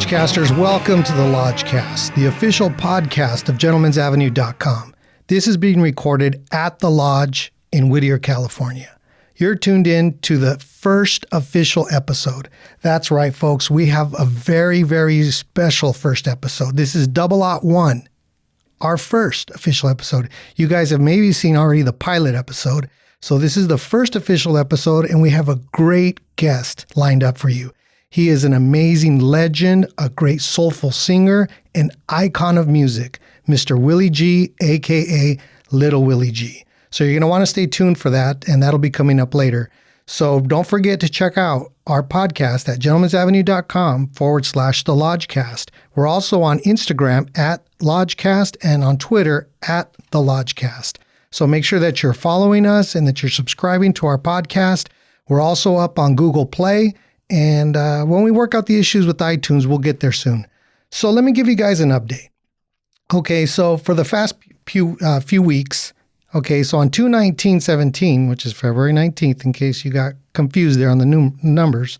LodgeCasters, welcome to the LodgeCast, the official podcast of Gentlemen'sAvenue.com. This is being recorded at the Lodge in Whittier, California. You're tuned in to the first official episode. That's right, folks. We have a very, very special first episode. This is 001, our first official episode. You guys have maybe seen already the pilot episode. So this is the first official episode, and we have a great guest lined up for you. He is an amazing legend, a great soulful singer, an icon of music, Mr. Willie G, a.k.a. Little Willie G. So you're going to want to stay tuned for that, and that'll be coming up later. So don't forget to check out our podcast at gentlemen'savenue.com/the LodgeCast. We're also on Instagram at LodgeCast and on Twitter at the LodgeCast. So make sure that you're following us and that you're subscribing to our podcast. We're also up on Google Play. And when we work out the issues with iTunes, we'll get there soon. So let me give you guys an update. Okay, so for the past few weeks, okay, so on 2/19/17, which is February 19th, in case you got confused there on the numbers,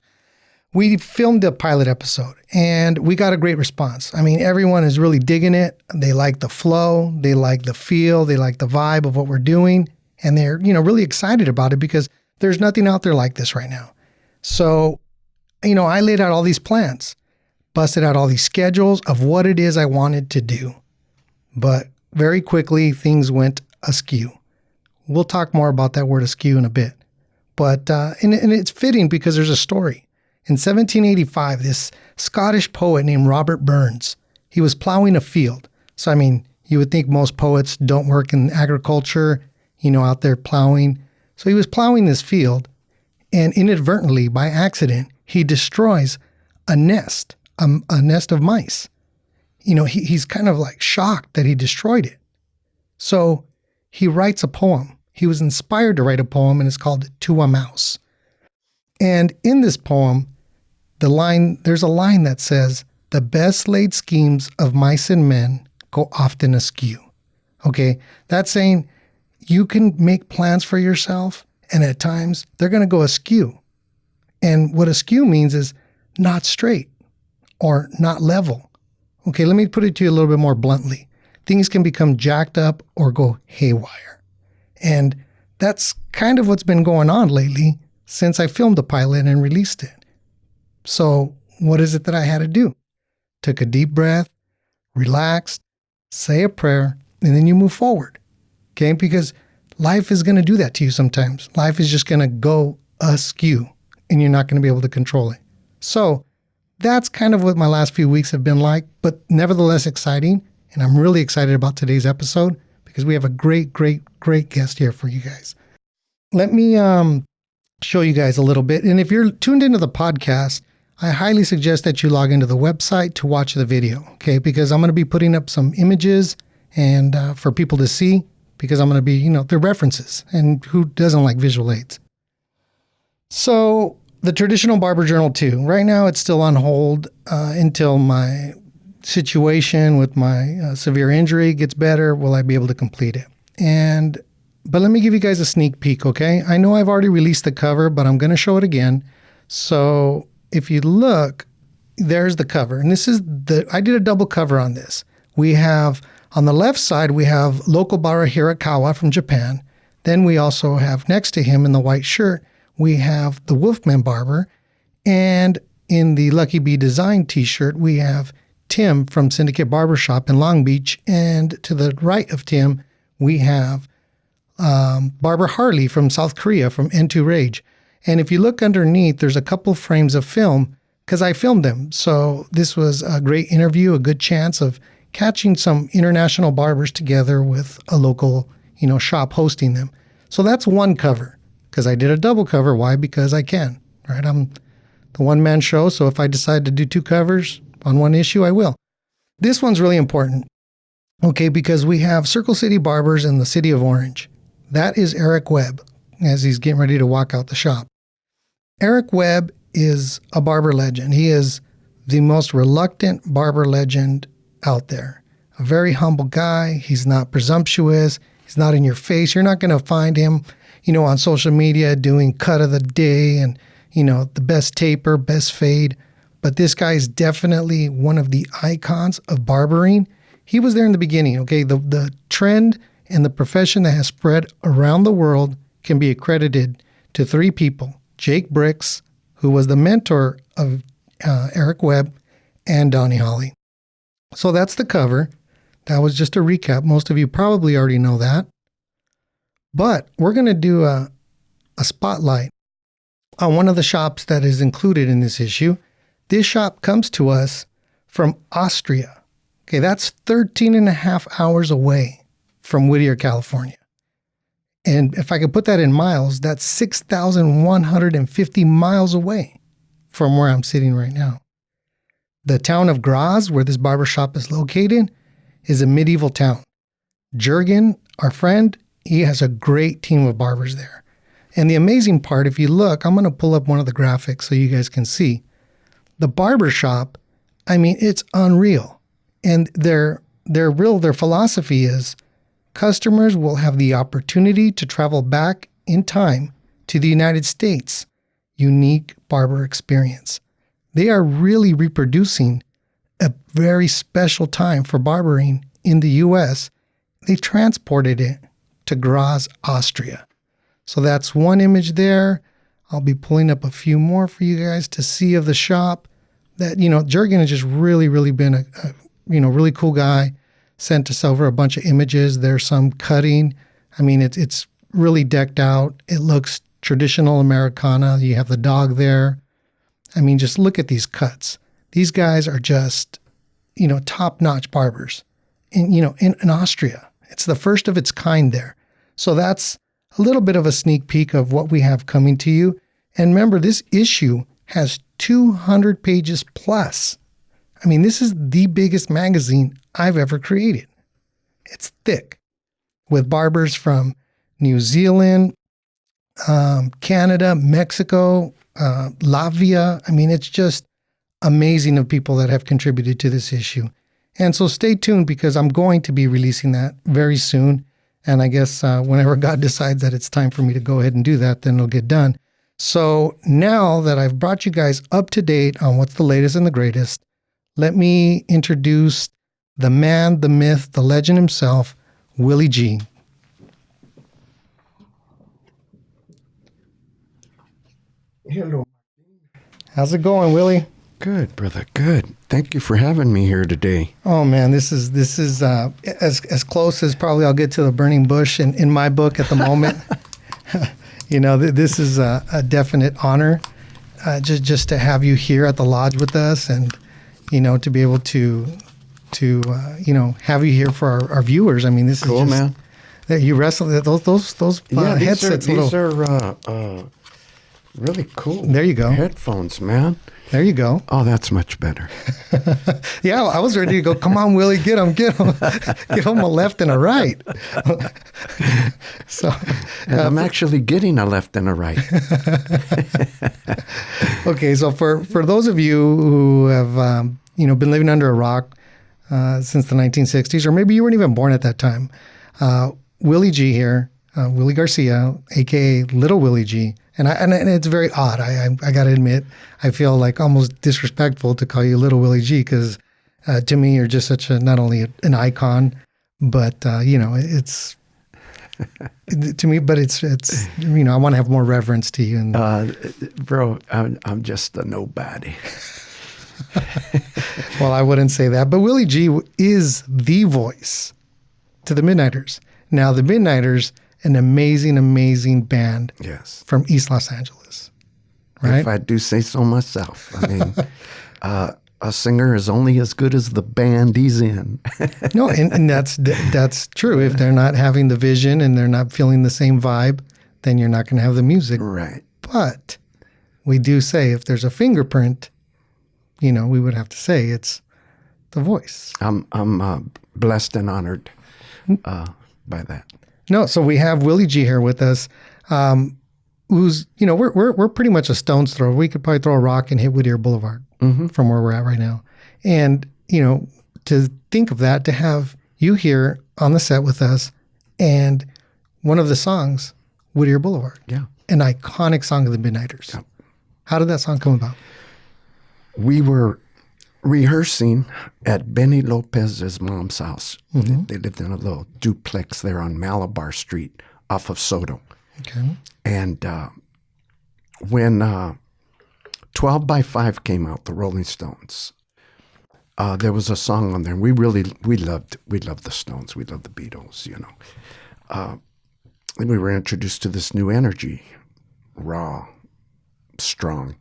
we filmed a pilot episode, and we got a great response. I mean, everyone is really digging it. They like the flow, they like the feel, they like the vibe of what we're doing, and they're, really excited about it because there's nothing out there like this right now. So, I laid out all these plans, busted out all these schedules of what it is I wanted to do. But very quickly, things went askew. We'll talk more about that word askew in a bit. But, and it's fitting because there's a story. In 1785, this Scottish poet named Robert Burns, he was plowing a field. So, you would think most poets don't work in agriculture, out there plowing. So he was plowing this field, and inadvertently, by accident, he destroys a nest of mice. He's kind of like shocked that he destroyed it. So he writes a poem. He was inspired to write a poem, and it's called To a Mouse. And in this poem, there's a line that says, "The best laid schemes of mice and men go often askew." Okay, that's saying you can make plans for yourself, and at times they're going to go askew. And what askew means is not straight or not level. Okay, let me put it to you a little bit more bluntly. Things can become jacked up or go haywire. And that's kind of what's been going on lately since I filmed the pilot and released it. So what is it that I had to do? Took a deep breath, relaxed, say a prayer, and then you move forward. Okay, because life is going to do that to you sometimes. Life is just going to go askew, and you're not going to be able to control it. So that's kind of what my last few weeks have been like, but nevertheless exciting. And I'm really excited about today's episode because we have a great, great, great guest here for you guys. Let me show you guys a little bit. And if you're tuned into the podcast, I highly suggest that you log into the website to watch the video, okay? Because I'm going to be putting up some images and for people to see, because I'm going to be, they're references, and who doesn't like visual aids? So the traditional Barber Journal 2, right now it's still on hold until my situation with my severe injury gets better. Will I be able to complete it? But let me give you guys a sneak peek, okay? I know I've already released the cover, but I'm going to show it again. So if you look, there's the cover. And I did a double cover on this. We have, on the left side, we have local barber Hirakawa from Japan. Then we also have next to him in the white shirt, we have the Wolfman Barber, and in the Lucky Bee Design t-shirt, we have Tim from Syndicate Barbershop in Long Beach, and to the right of Tim, we have Barber Harley from South Korea, from N2 Rage. And if you look underneath, there's a couple frames of film, because I filmed them. So this was a great interview, a good chance of catching some international barbers together with a local, shop hosting them. So that's one cover. Because I did a double cover. Why? Because I can, right? I'm the one-man show, so if I decide to do two covers on one issue, I will. This one's really important, okay, because we have Circle City Barbers in the city of Orange. That is Eric Webb, as he's getting ready to walk out the shop. Eric Webb is a barber legend. He is the most reluctant barber legend out there. A very humble guy. He's not presumptuous. He's not in your face. You're not going to find him on social media doing cut of the day and, the best taper, best fade. but this guy is definitely one of the icons of barbering. He was there in the beginning, okay? The trend and the profession that has spread around the world can be accredited to three people. Jake Bricks, who was the mentor of Eric Webb, and Donnie Holly. So that's the cover. That was just a recap. Most of you probably already know that. But we're going to do a spotlight on one of the shops that is included in this issue. This shop comes to us from Austria. Okay, that's 13 and a half hours away from Whittier, California. And if I could put that in miles, that's 6,150 miles away from where I'm sitting right now. The town of Graz, where this barbershop is located, is a medieval town. Jurgen, our friend, he has a great team of barbers there. And the amazing part, if you look, I'm going to pull up one of the graphics so you guys can see. The barbershop, I mean, it's unreal. And their philosophy is customers will have the opportunity to travel back in time to the United States. Unique barber experience. They are really reproducing a very special time for barbering in the U.S. They transported it to Graz, Austria. So that's one image there. I'll be pulling up a few more for you guys to see of the shop. That, Jurgen has just really, really been a really cool guy. Sent us over a bunch of images. There's some cutting. I mean, it's really decked out. It looks traditional Americana. You have the dog there. I mean, just look at these cuts. These guys are just, top-notch barbers in Austria. It's the first of its kind there. So that's a little bit of a sneak peek of what we have coming to you. And remember, this issue has 200 pages plus. I mean, this is the biggest magazine I've ever created. It's thick with barbers from New Zealand, Canada, Mexico, Latvia. I mean, it's just amazing of people that have contributed to this issue. And so stay tuned because I'm going to be releasing that very soon. And I guess whenever God decides that it's time for me to go ahead and do that, then it'll get done. So now that I've brought you guys up to date on what's the latest and the greatest, let me introduce the man, the myth, the legend himself, Willie G. Hello. How's it going, Willie? Good, brother. Good. Thank you for having me here today. Oh man, this is as close as probably I'll get to the burning bush in my book at the moment. This is a definite honor, just to have you here at the lodge with us, and to be able to have you here for our viewers. I mean, this cool, is just, man. That you wrestle those headsets. These are really cool. There you go. Headphones, man. There you go. Oh, that's much better. Yeah, I was ready to go. Come on, Willie, get him, get him a left and a right. So, and I'm actually getting a left and a right. Okay, so for those of you who have been living under a rock since the 1960s, or maybe you weren't even born at that time, Willie G here, Willie Garcia, aka Little Willie G. And it's very odd. I got to admit, I feel like almost disrespectful to call you Little Willie G because to me you're just such not only an icon, but it's to me. But it's I want to have more reverence to you. And bro, I'm just a nobody. Well, I wouldn't say that, but Willie G is the voice to the Midniters. Now, the Midniters, an amazing, amazing band. Yes. From East Los Angeles, right? If I do say so myself. I mean, a singer is only as good as the band he's in. No, and that's true. If they're not having the vision and they're not feeling the same vibe, then you're not going to have the music. Right. But we do say if there's a fingerprint, we would have to say it's the voice. I'm blessed and honored by that. No, so we have Willie G here with us, who's, we're pretty much a stone's throw. We could probably throw a rock and hit Whittier Boulevard from where we're at right now. And, to think of that, to have you here on the set with us and one of the songs, Whittier Boulevard. Yeah. An iconic song of the Midniters. Yeah. How did that song come about? we were rehearsing at Benny Lopez's mom's house. Mm-hmm. They lived in a little duplex there on Malabar Street off of Soto. Okay. And when 12 by 5 came out, the Rolling Stones, there was a song on there. And we loved the Stones. We loved the Beatles, you know. And we were introduced to this new energy, raw, strong.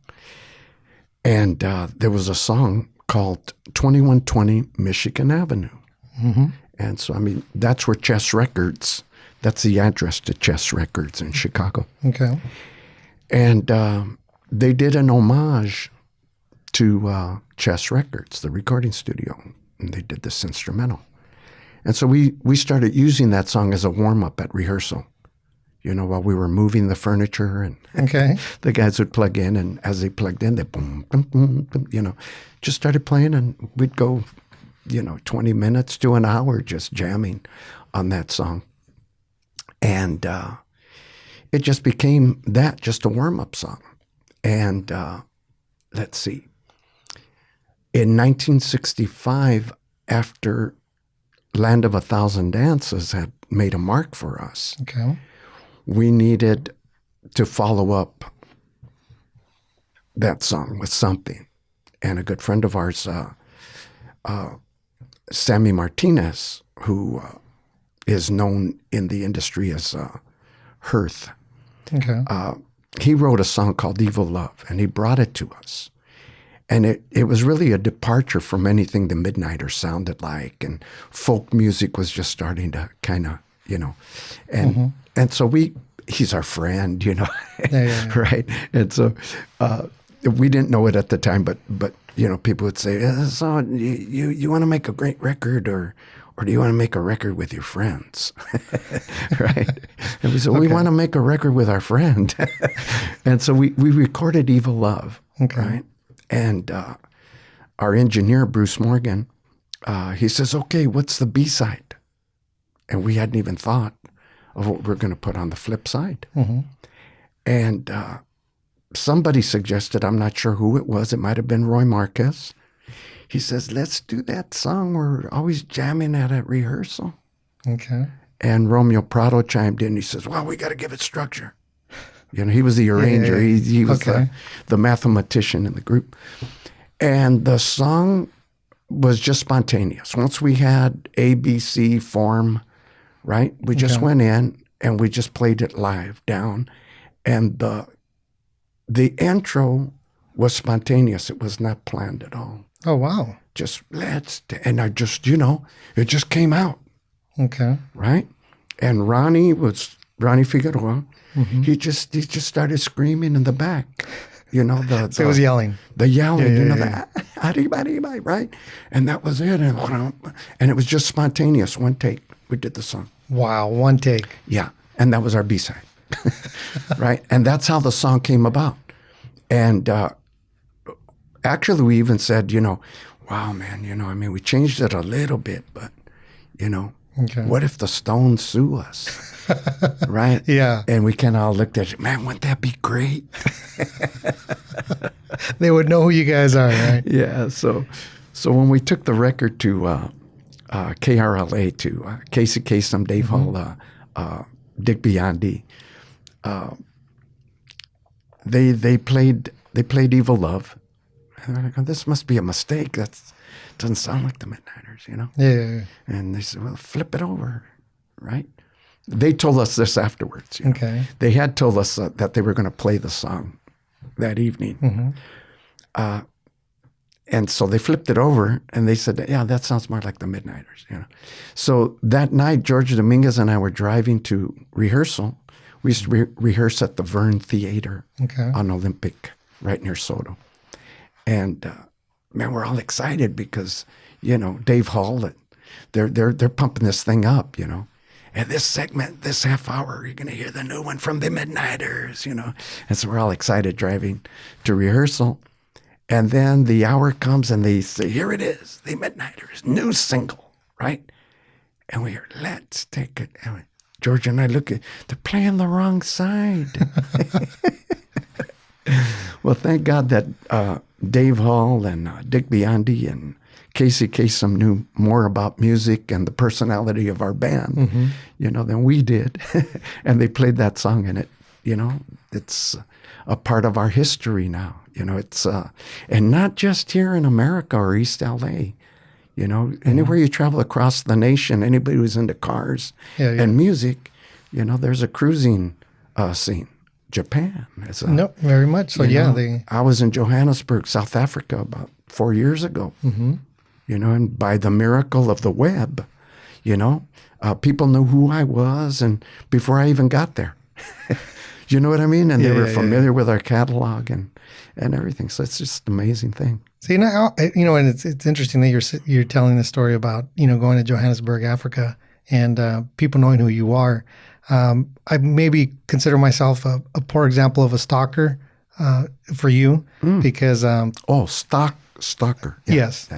And there was a song called 2120 Michigan Avenue. Mm-hmm. And so, I mean, that's where Chess Records, that's the address to Chess Records in Chicago. Okay. And they did an homage to Chess Records, the recording studio. And they did this instrumental. And so we started using that song as a warm-up at rehearsal, you know, while we were moving the furniture, and Okay. the guys would plug in, and as they plugged in, they boom, boom, boom, boom, you know, just started playing, and we'd go, you know, 20 minutes to an hour just jamming on that song. And it just became that, just a warm-up song. And let's see. In 1965, after Land of a Thousand Dances had made a mark for us, Okay. we needed to follow up that song with something. And a good friend of ours, Sammy Martinez, who is known in the industry as Hearth, Okay. he wrote a song called Evil Love, and he brought it to us. And it was really a departure from anything the Midniters sounded like, and folk music was just starting to kind of, you know, and so he's our friend, you know, Yeah. right? And so we didn't know it at the time, but you know, people would say, "So you want to make a great record, or do you want to make a record with your friends?" Right? And we said, "We want to make a record with our friend," and so we recorded Evil Love, Okay. right? And our engineer, Bruce Morgan, he says, "Okay, what's the B-side?" And we hadn't even thought of what we're going to put on the flip side. Mm-hmm. And somebody suggested, I'm not sure who it was, it might have been Roy Marquez. He says, "Let's do that song we're always jamming at rehearsal." Okay. And Romeo Prado chimed in. He says, "Well, we got to give it structure." You know, he was the arranger. Yeah. He was Okay. the mathematician in the group. And the song was just spontaneous. Once we had ABC form, right, we just went in and we just played it live down. And the intro was spontaneous. It was not planned at all. Oh, wow. Just and I just, you know, it just came out, Okay. right? And Ronnie Figueroa. Mm-hmm. He just started screaming in the back, you know. So he was yelling. The yelling, Yeah, you know, yeah. the right? And that was it. And it was just spontaneous, one take. We did the song. Wow, one take. Yeah, and that was our B-side, right? And that's how the song came about. And actually, we even said, you know, wow, man, you know, I mean, we changed it a little bit, but, you know, what if the Stones sue us? Right? Yeah. And we kind of all looked at it, man, wouldn't that be great? They would know who you guys are, right? Yeah. So when we took the record to KRLA, to Casey Kasem, Dave Hall, Dick Biondi, they played Evil Love. And they're like, "Oh, this must be a mistake. That doesn't sound like the Midniters, you know?" Yeah. And they said, "Well, flip it over," right? They told us this afterwards. You know? Okay. They had told us that they were going to play the song that evening. And so they flipped it over, and they said, "Yeah, that sounds more like the Midniters," you know. So that night, George Dominguez and I were driving to rehearsal. We used to rehearse at the Vern Theater on Olympic, right near Soto. And man, we're all excited because, you know, Dave Hall, they're pumping this thing up, you know. And this segment, this half hour, you're going to hear the new one from the Midniters, you know. And so we're all excited driving to rehearsal. And then the hour comes and they say, "Here it is, the Midniters, new single," right? And we hear, "Let's take it." And George and I look at, they're playing the wrong side. Well, thank God that Dave Hall and Dick Biondi and Casey Kasem knew more about music and the personality of our band, than we did. And they played that song, and it's a part of our history now. It's and not just here in America or East LA. Anywhere you travel across the nation, anybody who's into cars and music, there's a cruising scene. Japan. No, very much so. I was in Johannesburg, South Africa, about 4 years ago. And by the miracle of the web, people knew who I was, and before I even got there, you know what I mean? And they were familiar with our catalog and everything. So it's just an amazing thing. See, now, and it's interesting that you're telling the story about, going to Johannesburg, Africa, and people knowing who you are. I maybe consider myself a poor example of a stalker for you because stalker. Yes.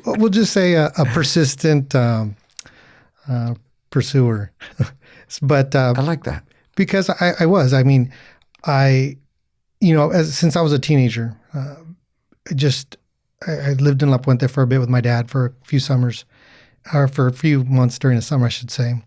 We'll just say a persistent pursuer. But I like that because I was. I mean, since I was a teenager, I lived in La Puente for a bit with my dad for a few summers, or for a few months during the summer, I should say.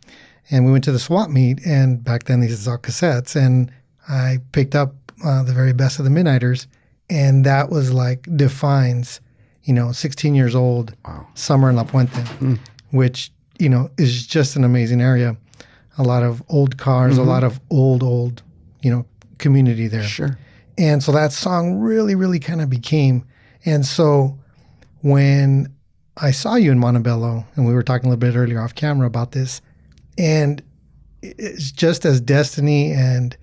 And we went to the swap meet, and back then these were all cassettes, and I picked up the very best of the Midniters, and that was defines, 16 years old, summer in La Puente, which, is just an amazing area. A lot of old cars, a lot of old, community there. Sure. And so that song really, really kind of became, and so when I saw you in Montebello, and we were talking a little bit earlier off camera about this, and it's just as destiny and,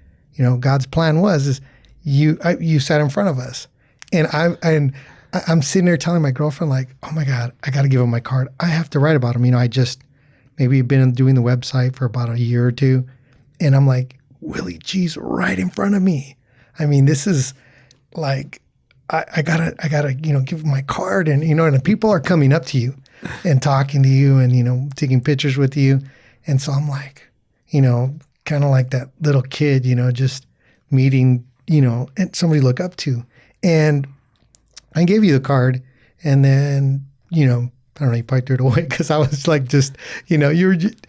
God's plan is you sat in front of us. And I'm sitting there telling my girlfriend, oh my God, I got to give him my card. I have to write about him. I just maybe been doing the website for about a year or two. And I'm like, Willie G's right in front of me. I mean, this is I gotta, give him my card, and, and people are coming up to you and talking to you and, taking pictures with you. And so I'm like, kind of like that little kid, just meeting, and somebody to look up to. And I gave you the card, and then, I don't know, you probably threw it away because I was you were just,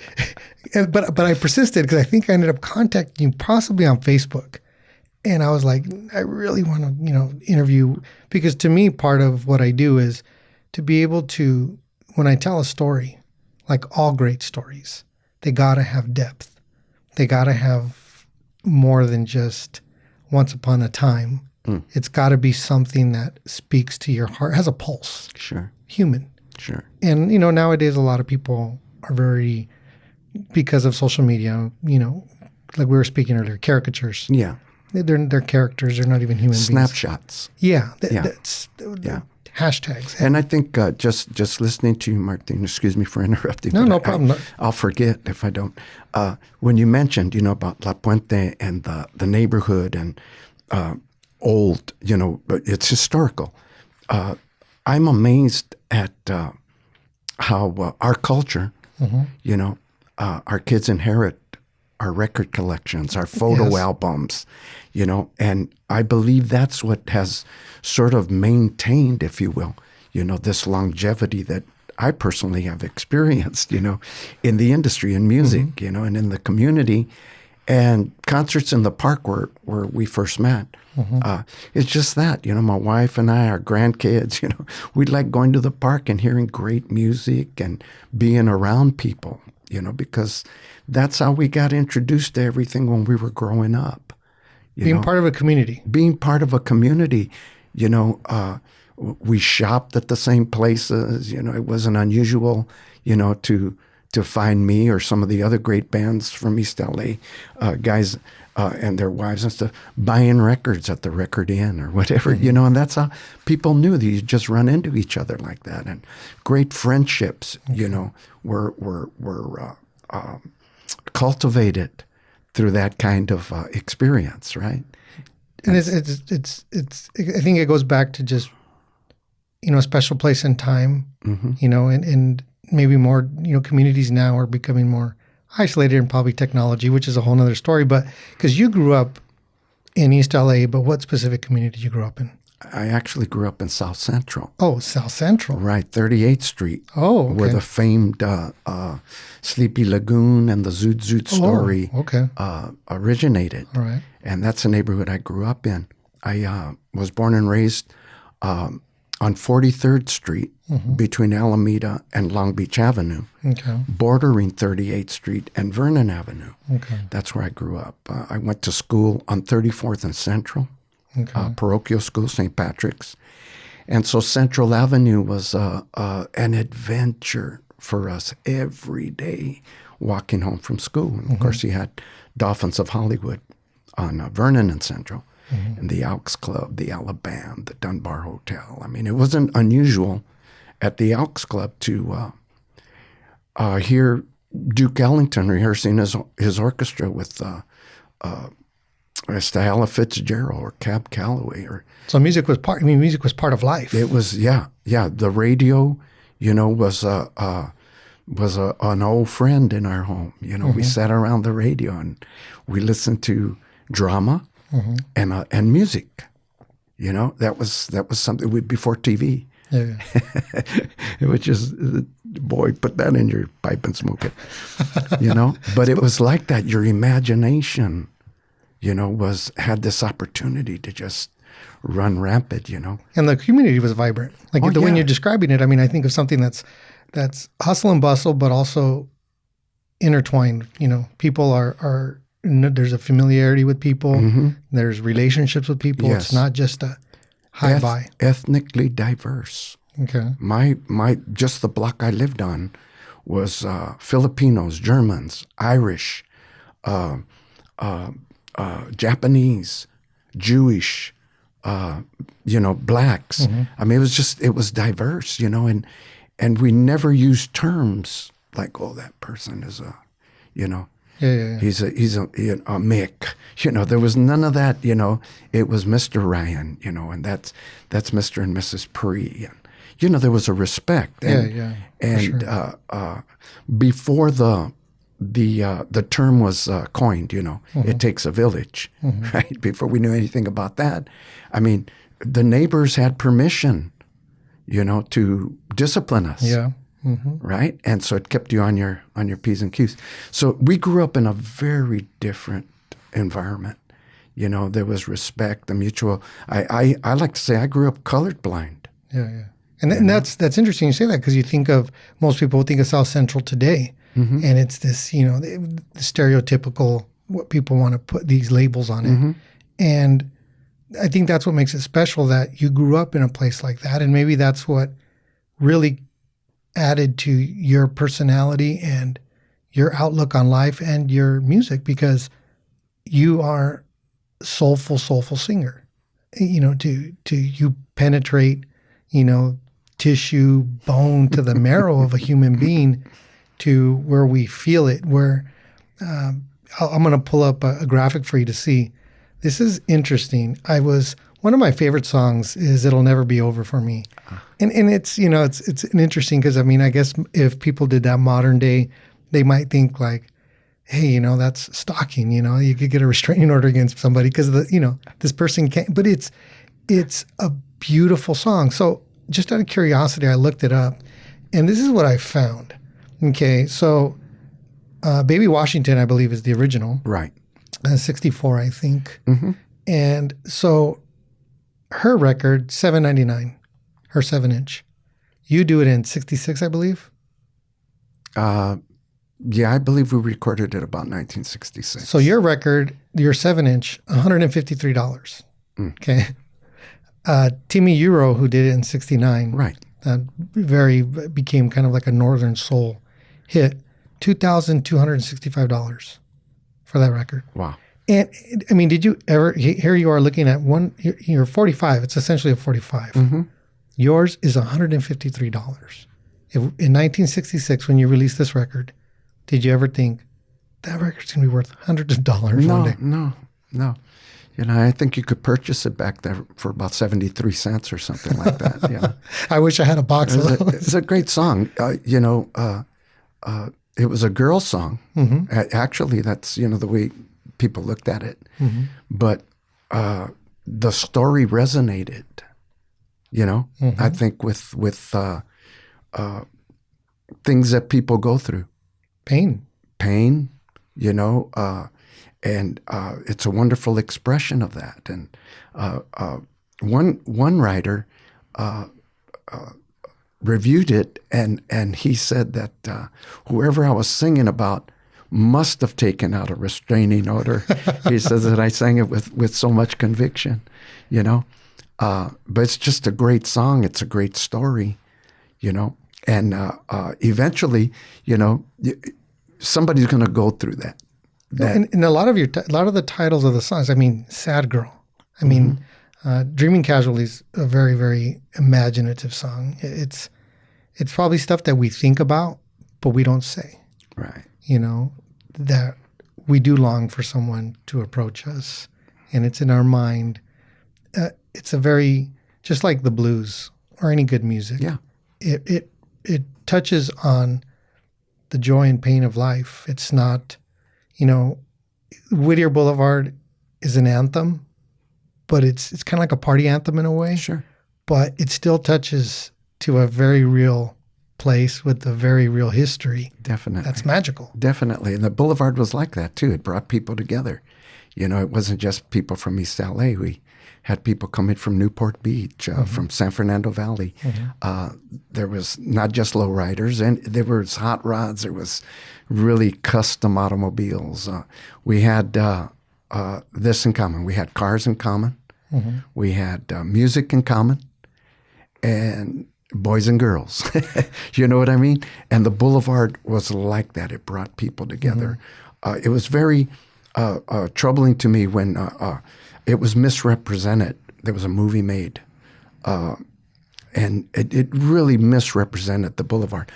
but I persisted because I think I ended up contacting you possibly on Facebook. And I was like, I really want to, interview, because to me, part of what I do is to be able to, when I tell a story, like all great stories, they got to have depth. They got to have more than just once upon a time. It's got to be something that speaks to your heart, has a pulse. Sure. Human. Sure. And, nowadays a lot of people are very, because of social media, like we were speaking earlier, caricatures. Yeah. They're characters. They're not even human beings. Snapshots. Yeah. Yeah. Hashtags. And I think just listening to you, Martin, excuse me for interrupting. No problem. I'll forget if I don't. When you mentioned, about La Puente and the neighborhood and old, it's historical. I'm amazed at how our culture, our kids inherit our record collections, our photo albums, and I believe that's what has sort of maintained, if you will, this longevity that I personally have experienced, in the industry, in music, and in the community, and concerts in the park where we first met. It's just that, my wife and I, our grandkids, we like going to the park and hearing great music and being around people, because that's how we got introduced to everything when we were growing up. Being part of a community. Being part of a community, we shopped at the same places. It wasn't unusual, to find me or some of the other great bands from East LA, guys and their wives and stuff, buying records at the Record Inn or whatever, and that's how people knew that you just run into each other like that. And great friendships, were cultivated through that kind of experience, right? And it's I think it goes back to just, a special place and time, and maybe more, communities now are becoming more isolated in probably technology, which is a whole nother story. But because you grew up in East LA, but what specific community did you grow up in? I actually grew up in South Central. Oh, South Central. Right, 38th Street. Oh, okay. Where the famed Sleepy Lagoon and the Zoot Zoot story originated. All right. And that's the neighborhood I grew up in. I was born and raised on 43rd Street between Alameda and Long Beach Avenue, bordering 38th Street and Vernon Avenue. Okay. That's where I grew up. I went to school on 34th and Central, parochial school, St. Patrick's. And so Central Avenue was an adventure for us every day walking home from school. And of course, you had Dolphins of Hollywood on Vernon and Central. And the Elks Club, the Alabama, the Dunbar Hotel. I mean, it wasn't unusual at the Elks Club to hear Duke Ellington rehearsing his orchestra with Ella Fitzgerald or Cab Calloway. So music was part. I mean, music was part of life. It was, yeah. The radio, was an old friend in our home. We sat around the radio and we listened to drama. And music, that was something before TV. Yeah. Which is, boy, put that in your pipe and smoke it. But it was like that. Your imagination, had this opportunity to just run rampant. And the community was vibrant. Like when you're describing it, I mean, I think of something that's hustle and bustle, but also intertwined. People are. There's a familiarity with people. There's relationships with people. Yes. It's not just a hi-bye. Ethnically diverse. Okay. My just the block I lived on was Filipinos, Germans, Irish, Japanese, Jewish, blacks. I mean, it was diverse, and we never used terms like, oh, that person is a. Yeah. He's a Mick. There was none of that. It was Mr. Ryan. And that's Mr. and Mrs. Pre. And there was a respect. And, sure. Before the term was coined, it takes a village, right? Before we knew anything about that, I mean, the neighbors had permission, to discipline us. Yeah. Right? And so it kept you on your P's and Q's. So we grew up in a very different environment. There was respect, the mutual. I like to say I grew up colorblind. Yeah. And that's interesting you say that, because most people think of South Central today, and it's this, the stereotypical, what people want to put these labels on it. And I think that's what makes it special, that you grew up in a place like that. And maybe that's what really added to your personality and your outlook on life and your music, because you are soulful singer. To you penetrate, tissue, bone to the marrow of a human being, to where we feel it. Where I'm going to pull up a graphic for you to see. This is interesting. One of my favorite songs is "It'll Never Be Over for Me," and it's it's an interesting, because I mean, I guess if people did that modern day, they might think like, hey, that's stalking. You could get a restraining order against somebody because this person can't. But it's a beautiful song. So just out of curiosity, I looked it up, and this is what I found. Okay, so Baby Washington, I believe, is the original. Right. 64, I think. And so her record, $7.99, her 7-inch. You do it in 66, I believe? Yeah, I believe we recorded it about 1966. So your record, your 7-inch, $153. Okay. Timmy Euro, who did it in 69. Right. Became kind of like a Northern Soul hit, $2,265 for that record. Wow. And I mean, did you ever, here you are looking at you're 45, it's essentially a 45. Yours is $153. In 1966, when you released this record, did you ever think that record's going to be worth hundreds of dollars one day? No. I think you could purchase it back there for about 73 cents or something like that. I wish I had a box of those. It's a great song. It was a girl song. Actually, that's, the way people looked at it. But the story resonated You know, I think with things that people go through, pain, you know, and it's a wonderful expression of that. And one writer reviewed it, and he said that whoever I was singing about must have taken out a restraining order. He says that I sang it with so much conviction, you know. But it's just a great song. It's a great story, you know. And eventually, you know, somebody's going to go through that. And a lot of the titles of the songs, I mean, Sad Girl. I mean, Dreaming Casually is a very, very imaginative song. It's probably stuff that we think about, but we don't say. Right. You know, that we do long for someone to approach us, and it's in our mind. It's a very, just like the blues or any good music. Yeah. It touches on the joy and pain of life. It's not, you know, Whittier Boulevard is an anthem, but it's kind of like a party anthem in a way. Sure. But it still touches to a very real place with a very real history. Definitely. That's magical. Definitely. And the Boulevard was like that too. It brought people together. You know, it wasn't just people from East LA. We had people coming from Newport Beach, from San Fernando Valley. There was not just lowriders, and there was hot rods. There was really custom automobiles. We had this in common. We had cars in common. We had music in common, and boys and girls. You know what I mean? And the Boulevard was like that. It brought people together. It was very troubling to me when it was misrepresented. There was a movie made, and it really misrepresented the Boulevard.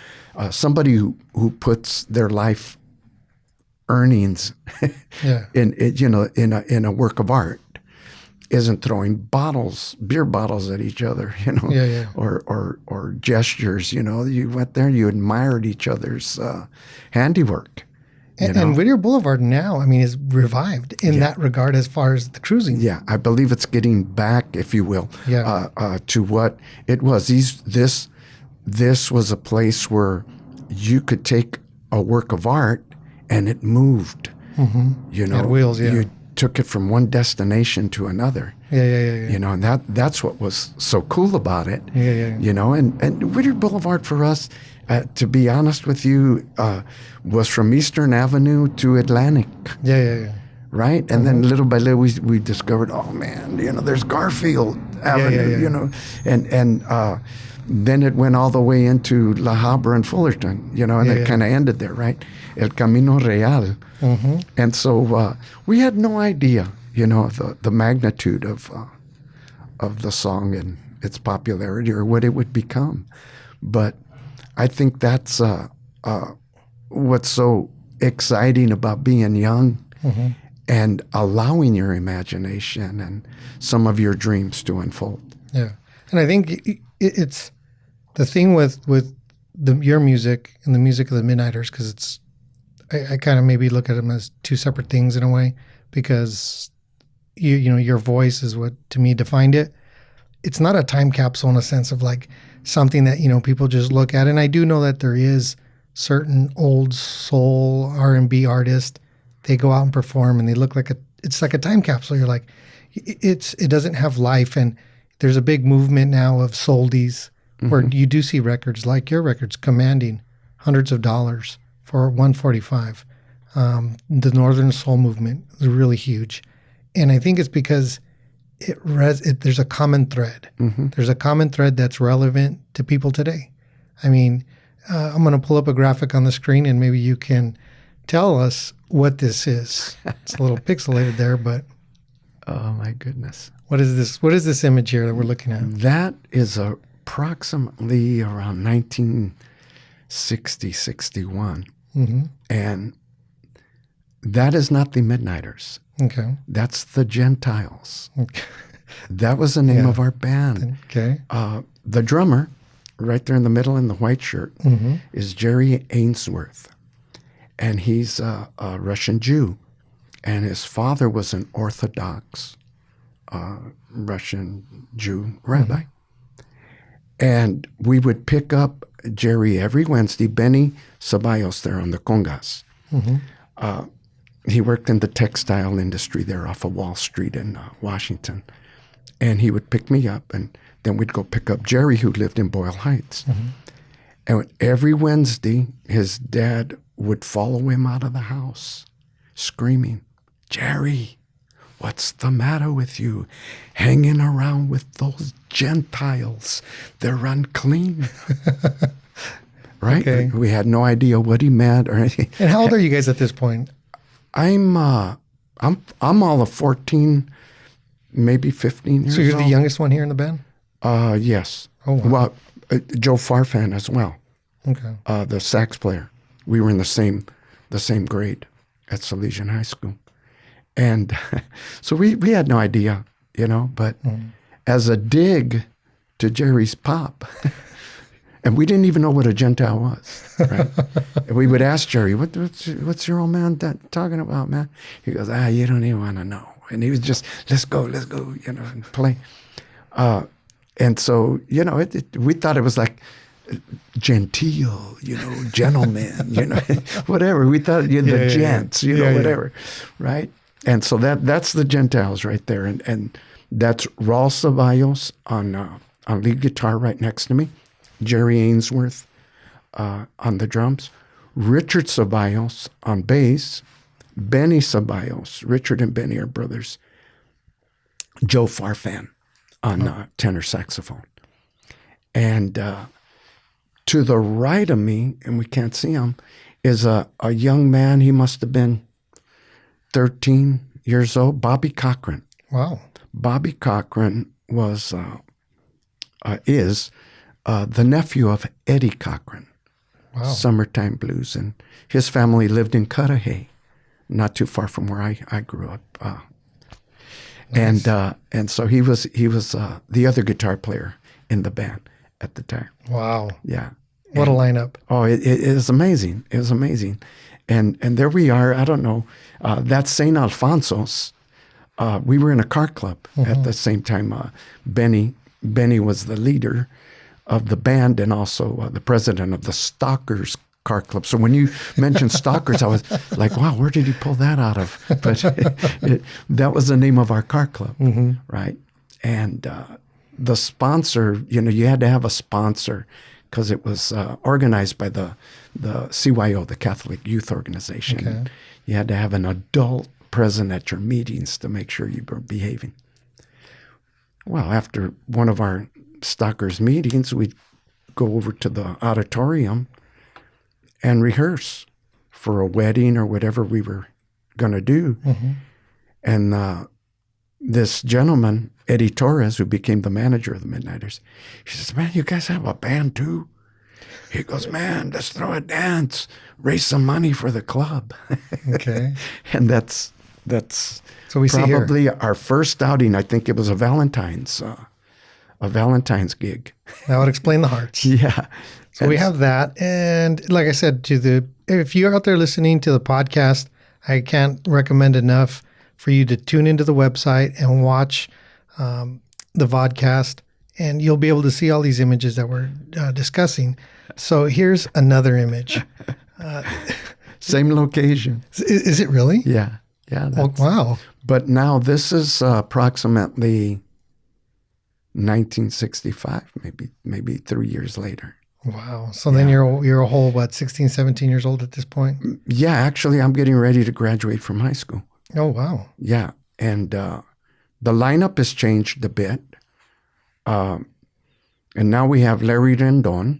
Somebody who puts their life earnings in a work of art isn't throwing beer bottles at each other, you know, or gestures. You know, you went there, you admired each other's handiwork. And Whittier Boulevard now, I mean, is revived in that regard as far as the cruising. Yeah, I believe it's getting back, if you will, to what it was. This was a place where you could take a work of art and it moved. You know, it had wheels, you took it from one destination to another. You know, and that's what was so cool about it. You know, and Whittier Boulevard for us, to be honest with you, was from Eastern Avenue to Atlantic. Right? And then little by little we discovered, oh man, you know, there's Garfield Avenue, you know, and then it went all the way into La Habra and Fullerton, you know, and it kind of ended there, right? El Camino Real. And so we had no idea, you know, the magnitude of the song and its popularity or what it would become. But I think that's what's so exciting about being young and allowing your imagination and some of your dreams to unfold. Yeah. And I think it's the thing with your music and the music of the Midniters, because I kind of maybe look at them as two separate things in a way, because you know, your voice is what to me defined it. It's not a time capsule in a sense of like something that, you know, people just look at. And I do know that there is certain old soul R&B artists, they go out and perform and they look like it's like a time capsule. You're like, it doesn't have life. And there's a big movement now of soldies where you do see records like your records commanding hundreds of dollars for 145. The Northern Soul movement is really huge. And I think it's because there's a common thread. There's a common thread that's relevant to people today. I mean, I'm going to pull up a graphic on the screen and maybe you can tell us what this is. It's a little pixelated there, but... Oh, my goodness. What is this? What is this image here that we're looking at? That is approximately around 1960, 61. And that is not the Midniters. Okay. That's the Gentiles. Okay. That was the name of our band. Okay. The drummer, right there in the middle in the white shirt, is Jerry Ainsworth. And he's a Russian Jew. And his father was an Orthodox Russian Jew rabbi. And we would pick up Jerry every Wednesday, Benny Ceballos there on the Congas. He worked in the textile industry there off of Wall Street in Washington. And he would pick me up, and then we'd go pick up Jerry, who lived in Boyle Heights. And every Wednesday, his dad would follow him out of the house, screaming, "Jerry, what's the matter with you? Hanging around with those Gentiles. They're unclean." Right? Okay. We had no idea what he meant or anything. And how old are you guys at this point? I'm all of 14, maybe 15 years So you're old. the youngest one here in the band? Yes. Oh, wow. Well, Joe Farfan as well, Okay. the sax player. We were in the same grade at Salesian High School. And so we had no idea, but as a dig to Jerry's pop, and we didn't even know what a Gentile was, right? And we would ask Jerry, what's your old man talking about, man? He goes, you don't even want to know. And he was just, let's go, and play. And so, we thought it was like genteel, gentleman, whatever. We thought the gents, whatever, right? And so that's the Gentiles right there. And that's Raul Ceballos on lead guitar right next to me, Jerry Ainsworth on the drums, Richard Ceballos on bass, Benny Ceballos. Richard and Benny are brothers. Joe Farfan on tenor saxophone. And to the right of me, and we can't see him, is a young man. He must have been 13 years old, Bobby Cochrane. Wow. Bobby Cochrane is the nephew of Eddie Cochrane, Wow. Summertime Blues. And his family lived in Cudahy, not too far from where I grew up. Nice. And so he was the other guitar player in the band at the time. Wow. Yeah. What a lineup. Oh, it is amazing. It was amazing. And there we are. I don't know. That's St. Alfonso's. We were in a car club at the same time. Benny was the leader of the band and also the president of the Stalkers car club. So when you mentioned Stalkers, I was like, wow, where did he pull that out of? But that was the name of our car club, right? And the sponsor, you had to have a sponsor because it was organized by the CYO, the Catholic Youth Organization. Okay. You had to have an adult present at your meetings to make sure you were behaving. Well, after one of our Stalkers meetings, we'd go over to the auditorium and rehearse for a wedding or whatever we were going to do. And this gentleman, Eddie Torres, who became the manager of the Midniters, he says, "Man, you guys have a band too?" He goes, "Man, let's throw a dance, raise some money for the club." Okay. And that's So we see here. probably our first outing. I think it was a Valentine's gig. That would explain the hearts. Yeah. So we have that. And like I said, if you're out there listening to the podcast, I can't recommend enough for you to tune into the website and watch the vodcast, and you'll be able to see all these images that we're discussing. So here's another image. Same location. Is it really? Yeah. Yeah. Oh, wow. But now this is approximately 1965, maybe 3 years later. Wow. So then you're a whole, 16, 17 years old at this point? Yeah, actually, I'm getting ready to graduate from high school. Oh, wow. Yeah. And the lineup has changed a bit. And now we have Larry Rendon.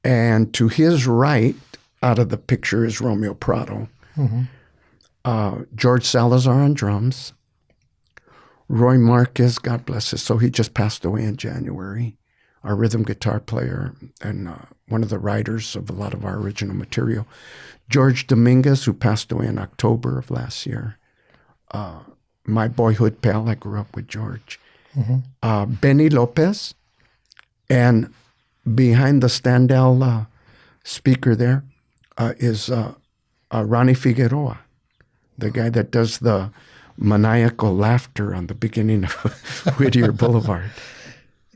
And to his right, out of the picture, is Romeo Prado. George Salazar on drums. Roy Marquez, God bless his soul, he just passed away in January. Our rhythm guitar player and one of the writers of a lot of our original material. George Dominguez, who passed away in October of last year. My boyhood pal, I grew up with George. Benny Lopez. And behind the Standell speaker there is Ronnie Figueroa, the guy that does the maniacal laughter on the beginning of Whittier Boulevard.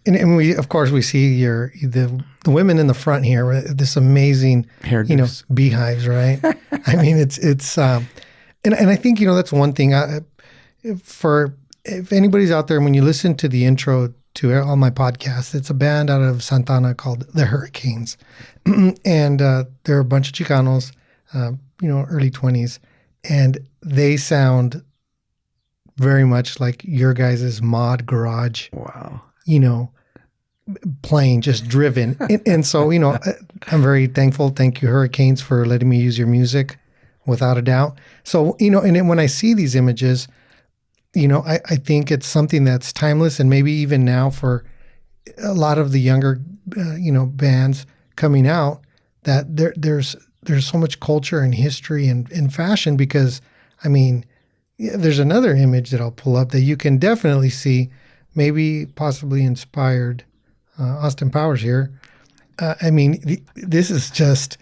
And we, of course, we see the women in the front here with this amazing, Hairdos. beehives, right? I mean, it's and I think, that's one thing if anybody's out there, when you listen to the intro to all my podcasts, it's a band out of Santana called the Hurricanes. And they're a bunch of Chicanos, early 20s, and they sound very much like your guys' mod garage. Wow. Playing, just driven. And so, I'm very thankful. Thank you, Hurricanes, for letting me use your music, without a doubt. So, and then when I see these images, I think it's something that's timeless, and maybe even now for a lot of the younger, bands coming out, that there's so much culture and history and fashion, because, I mean, there's another image that I'll pull up that you can definitely see, maybe possibly inspired Austin Powers here. This is just,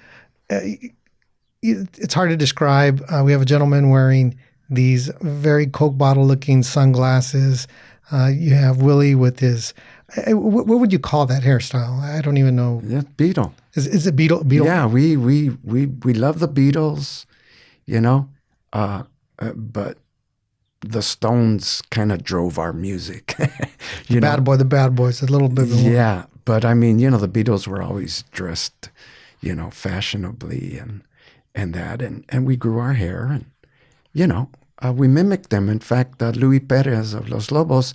it's hard to describe. We have a gentleman wearing these very Coke bottle looking sunglasses. You have Willie with his, what would you call that hairstyle? I don't even know. Yeah, Beatle. Is it Beatle? Yeah, we love the Beatles, but the Stones kind of drove our music. The Bad Boys, a little bit. Yeah, but I mean, the Beatles were always dressed, fashionably and that, and we grew our hair, and we mimicked them. In fact, Luis Perez of Los Lobos,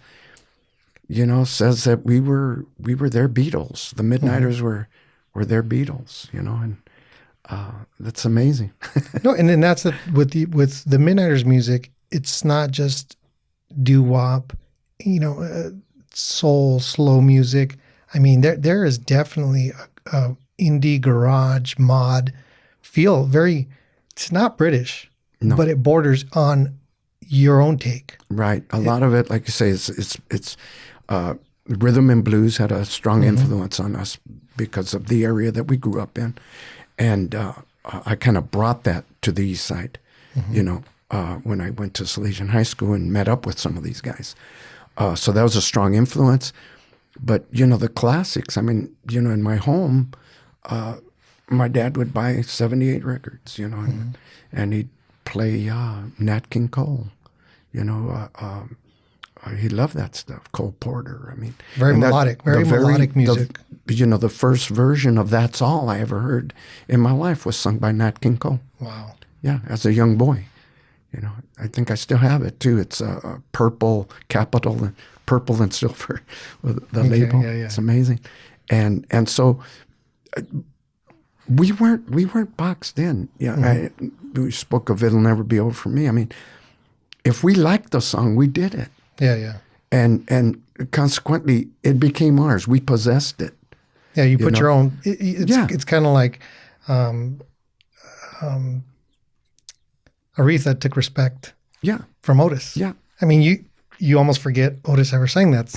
says that we were their Beatles. The Midniters were their Beatles, and that's amazing. No, and then that's with the Midniters music. It's not just doo-wop, soul, slow music. I mean, there is definitely a indie garage mod feel. It's not British, no, but it borders on your own take. Right. A lot of it, like you say, it's rhythm and blues had a strong influence on us because of the area that we grew up in. And I kind of brought that to the East Side, when I went to Salesian High School and met up with some of these guys. So that was a strong influence. But, the classics, I mean, in my home, my dad would buy 78 records, and he'd play Nat King Cole, he loved that stuff. Cole Porter, I mean. Very melodic music. The first version of That's All I ever heard in my life was sung by Nat King Cole. Wow. Yeah, as a young boy. I think I still have it too. It's a purple capital, and purple and silver with the label. Yeah. It's amazing. And so we weren't boxed in. Yeah, we spoke of It'll Never Be Over for Me. I mean, if we liked the song, we did it. Yeah. And consequently, it became ours. We possessed it. Yeah, you put your own. It's kind of like Aretha took respect. Yeah. From Otis. Yeah. I mean, you almost forget Otis ever sang that.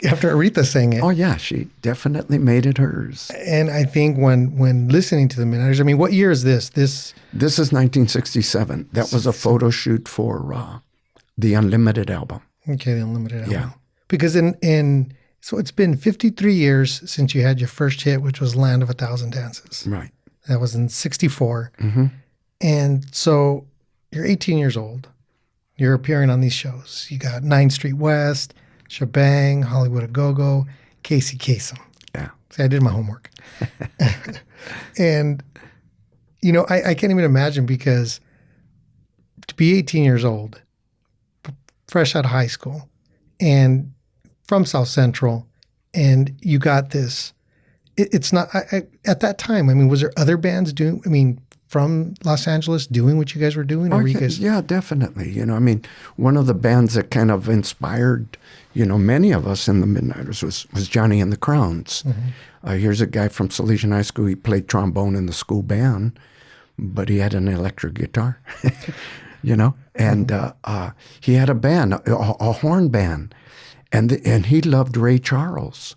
After Aretha sang it. Oh yeah, she definitely made it hers. And I think when listening to the Midniters, I mean, what year is this? This is 1967. That was a photo shoot for the Unlimited album. Okay, the Unlimited album. Yeah. Because so it's been 53 years since you had your first hit, which was Land of a Thousand Dances. Right. That was in 64. Mm-hmm. And so you're 18 years old. You're appearing on these shows. You got 9th Street West, Shebang, Hollywood A Go-Go, Casey Kasem. Yeah. See, I did my homework. And, I can't even imagine, because to be 18 years old, fresh out of high school, and from South Central, and you got this, it's not, at that time, I mean, was there other bands from Los Angeles doing what you guys were doing? Or were you guys... Yeah, definitely. I mean, one of the bands that kind of inspired, many of us in the Midniters was Johnny and the Crowns. Mm-hmm. Here's a guy from Salesian High School. He played trombone in the school band, but he had an electric guitar, and he had a band, a horn band, and he loved Ray Charles.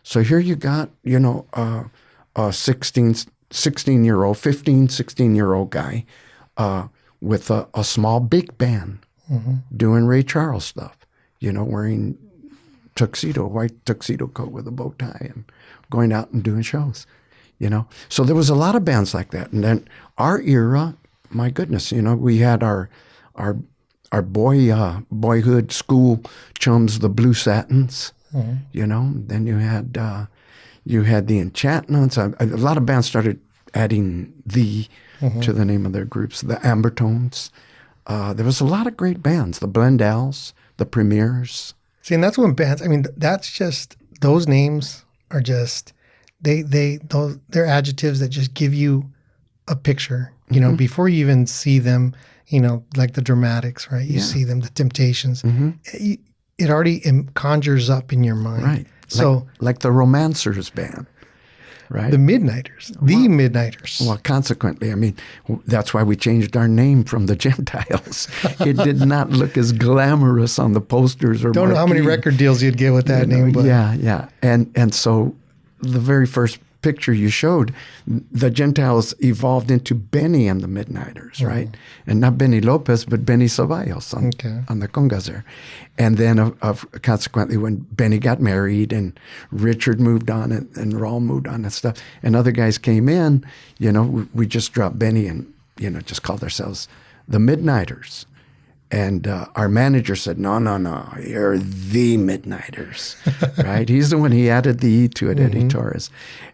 So here you got, a 16-year-old, 15, 16-year-old guy with a small big band doing Ray Charles stuff, wearing tuxedo, white tuxedo coat with a bow tie, and going out and doing shows, you know. So there was a lot of bands like that. And then our era, my goodness, you know, we had our boyhood school chums, the Blue Satins, you know. Then you had the Enchantments. A lot of bands started adding "the" to the name of their groups. The Ambertones. There was a lot of great bands. The Blendells, the Premiers. See, and that's when bands. I mean, that's just those names are just they're adjectives that just give you a picture. You know, before you even see them. You know, like the Dramatics, right? You see them, the Temptations. It already conjures up in your mind. Right. So, like the Romancers band, right? The Midniters, Thee Midniters. Well, consequently, I mean, that's why we changed our name from the Gentiles. It did not look as glamorous on the posters or Don't know how many record deals you'd get with that name. But. Yeah. And so the very first picture you showed, the Gentiles evolved into Benny and the Midniters, right? And not Benny Lopez, but Benny Ceballos on the congas there. And then, consequently, when Benny got married and Richard moved on and Raul moved on and stuff, and other guys came in, you know, we just dropped Benny and, you know, just called ourselves the Midniters. And our manager said, no, you're the Midniters, right? He's the one, he added the E to it, Eddie Torres.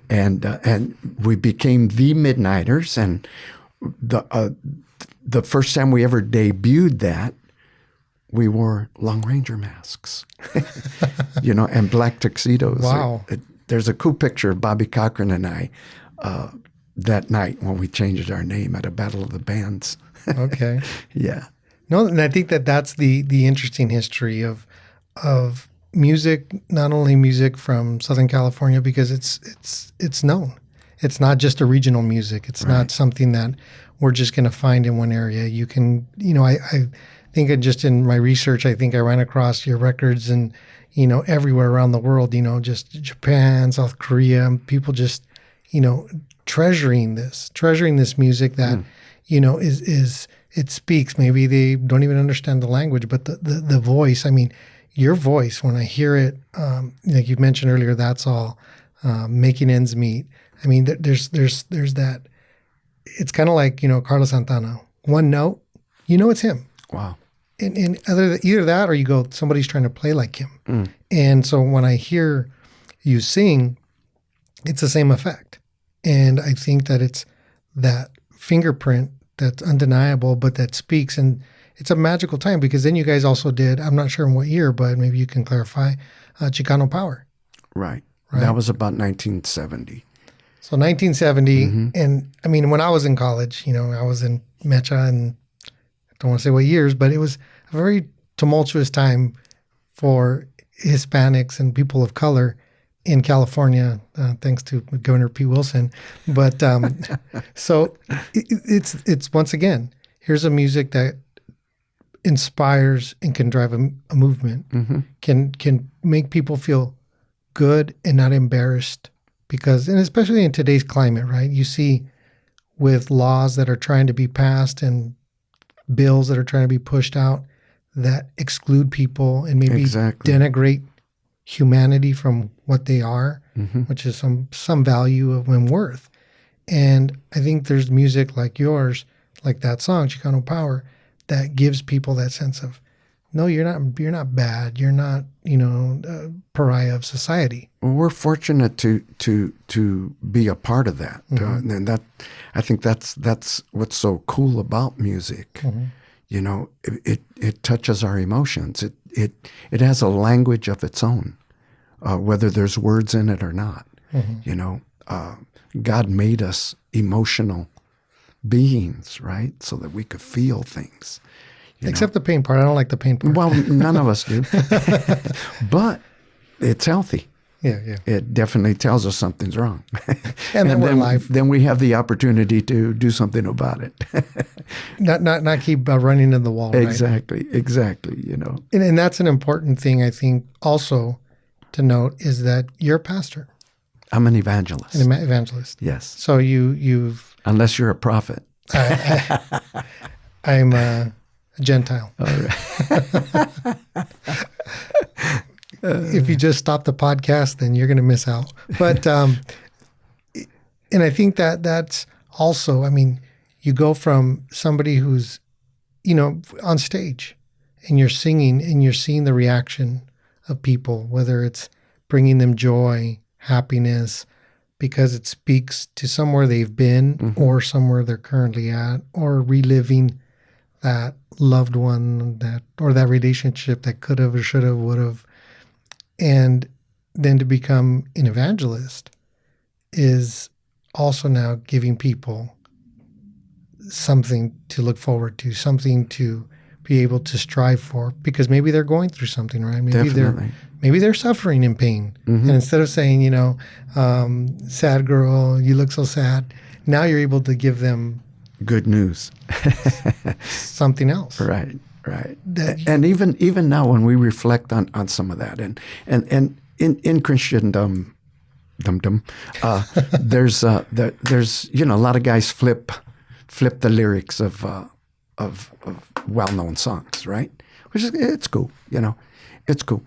And we became the Midniters. And the first time we ever debuted that, we wore Long Ranger masks, you know, and black tuxedos. Wow. There's a cool picture of Bobby Cochrane and I that night when we changed our name at a Battle of the Bands. Okay. Yeah. No, and I think that's the interesting history of music, not only music from Southern California, because it's known. It's not just a regional music. It's not something that we're just going to find in one area. You can, you know, I think just in my research, I think I ran across your records and, you know, everywhere around the world, you know, just Japan, South Korea, people just, you know, treasuring this music that, you know, is it speaks. Maybe they don't even understand the language, but the voice, I mean, your voice, when I hear it, like you mentioned earlier, that's all, making ends meet. I mean, there's that, it's kind of like, you know, Carlos Santana, one note, you know, it's him. Wow. And either that or you go, somebody's trying to play like him. And so when I hear you sing, it's the same effect. And I think that it's that fingerprint that's undeniable, but that speaks. And it's a magical time because then you guys also did, I'm not sure in what year, but maybe you can clarify, Chicano Power. Right. That was about 1970. So 1970. And I mean, when I was in college, you know, I was in Mecha and I don't want to say what years, but it was a very tumultuous time for Hispanics and people of color in California, thanks to Governor Pete Wilson. But so it's once again, here's a music that inspires and can drive a movement, can make people feel good and not embarrassed because, and especially in today's climate, right? You see with laws that are trying to be passed and bills that are trying to be pushed out that exclude people and maybe denigrate humanity from what they are, which is some value of and worth. And I think there's music like yours, like that song, Chicano Power, that gives people that sense of, no, you're not bad. You're not, you know, a pariah of society. Well, we're fortunate to be a part of that. And that, I think that's what's so cool about music. You know, it touches our emotions. It has a language of its own, whether there's words in it or not. You know, God made us emotional beings, right? So that we could feel things. Except the pain part. I don't like the pain part. Well, none of us do. But it's healthy. Yeah. It definitely tells us something's wrong. And then we're alive. Then we have the opportunity to do something about it. not keep running in the wall. Exactly, you know. And that's an important thing, I think, also to note is that you're a pastor. I'm an evangelist. An evangelist. Yes. So you've... Unless you're a prophet. I'm a Gentile. All right. if you just stop the podcast, then you're going to miss out. But, and I think that that's also, I mean, you go from somebody who's, on stage and you're singing and you're seeing the reaction of people, whether it's bringing them joy, happiness, because it speaks to somewhere they've been or somewhere they're currently at, or reliving that loved one or that relationship that could have or should have, would have. And then to become an evangelist is also now giving people something to look forward to, something to be able to strive for, because maybe they're going through something, right? Maybe they're suffering in pain. And instead of saying, sad girl, you look so sad, now you're able to give them good news, something else. Right. And even now, when we reflect on some of that, and in Christendom, there's a lot of guys flip the lyrics of well-known songs, right? Which is, it's cool, it's cool.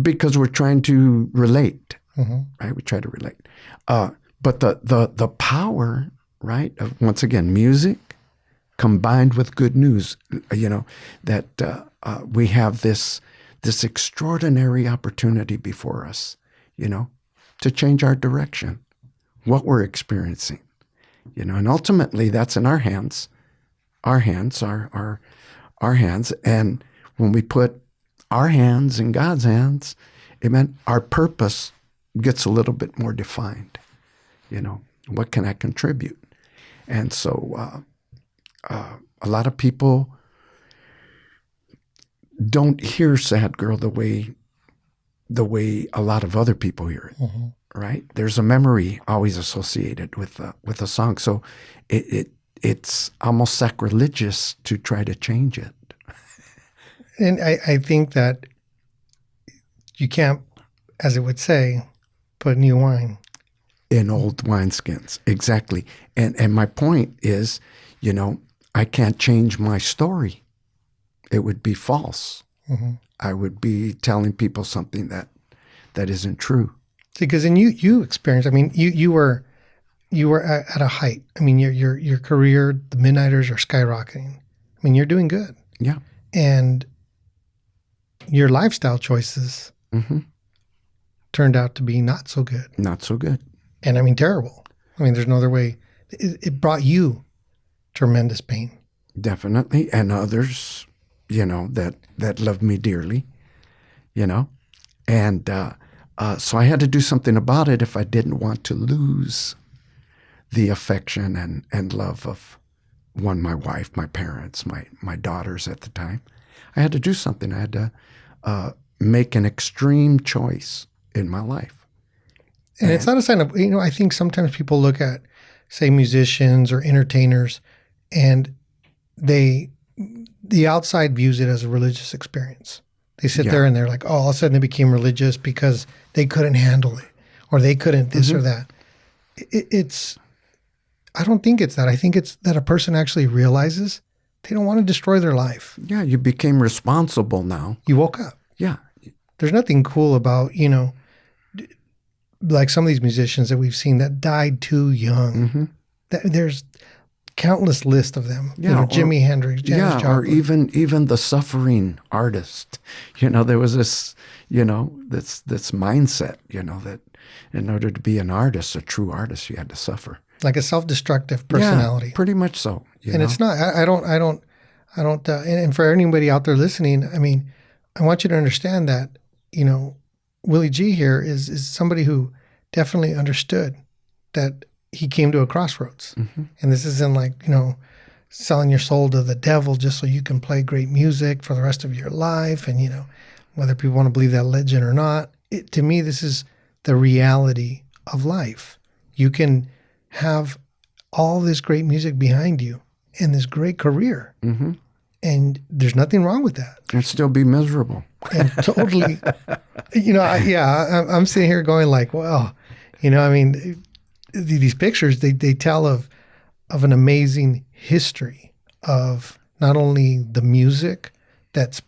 Because we're trying to relate, right? We try to relate. But the power, right, of, once again, music combined with good news, that we have this extraordinary opportunity before us, to change our direction, what we're experiencing, and ultimately that's in our hands, our hands. And when we put our hands in God's hands, it meant our purpose gets a little bit more defined. What can I contribute? And so a lot of people don't hear Sad Girl the way a lot of other people hear it, right? There's a memory always associated with a song. So it's almost sacrilegious to try to change it. And I think that you can't, as it would say, put new wine in old wineskins. Exactly. And my point is, I can't change my story. It would be false. I would be telling people something that isn't true. Because then you experienced, I mean, you were at a height. I mean, your career, the Midniters, are skyrocketing. I mean, you're doing good. Yeah. And your lifestyle choices turned out to be not so good. Not so good. And I mean, terrible. I mean, there's no other way. It brought you tremendous pain. Definitely. And others, that loved me dearly, And so I had to do something about it if I didn't want to lose the affection and love of my wife, my parents, my daughters at the time. I had to do something. I had to make an extreme choice in my life. And it's not a sign of, I think sometimes people look at, say, musicians or entertainers, and the outside views it as a religious experience. They sit there and they're like, oh, all of a sudden they became religious because they couldn't handle it, or they couldn't this or that. I don't think it's that. I think it's that a person actually realizes they don't want to destroy their life. Yeah, you became responsible now. You woke up. Yeah. There's nothing cool about, like some of these musicians that we've seen that died too young. There's countless list of them. Yeah, Jimi Hendrix, Janis Joplin. Or even the suffering artist. There was this, this mindset, that in order to be an artist, a true artist, you had to suffer. Like a self-destructive personality. Yeah, pretty much so. It's not. I don't. And for anybody out there listening, I mean, I want you to understand that, Willie G here is somebody who definitely understood that he came to a crossroads. And this isn't like, selling your soul to the devil just so you can play great music for the rest of your life. And, whether people want to believe that legend or not, to me, this is the reality of life. You can have all this great music behind you and this great career. And there's nothing wrong with that. And still be miserable. And totally, I'm sitting here going like, well, these pictures, they tell of an amazing history of not only the music that's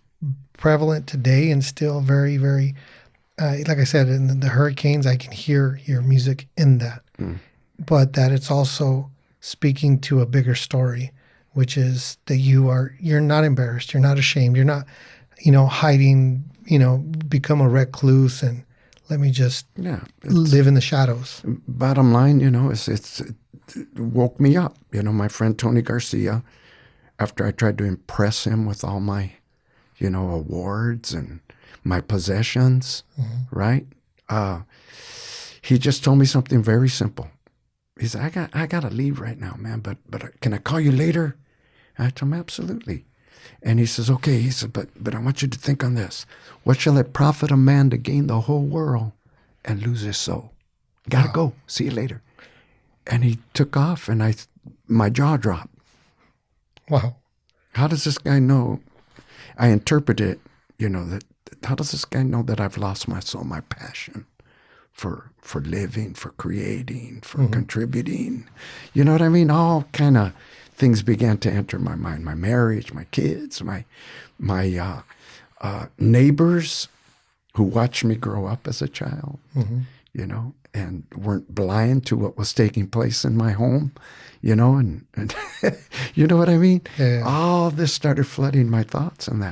prevalent today and still very, very, like I said, in the hurricanes, I can hear your music in that. But that it's also speaking to a bigger story, which is that you're not embarrassed, you're not ashamed, you're not, hiding, become a recluse and let me just live in the shadows. Bottom line, it woke me up. My friend Tony Garcia, after I tried to impress him with all my, awards and my possessions, right? He just told me something very simple. He said, I got to leave right now, man, but can I call you later? I told him, absolutely. And he says, okay. He said, but I want you to think on this. What shall it profit a man to gain the whole world and lose his soul? Got to go. See you later. And he took off, and my jaw dropped. Wow. How does this guy know? I interpret it, that how does this guy know that I've lost my soul, my passion for living, for creating, for contributing? You know what I mean? All kind of things began to enter my mind. My marriage, my kids, my neighbors who watched me grow up as a child, and weren't blind to what was taking place in my home, and you know what I mean? Yeah. All this started flooding my thoughts and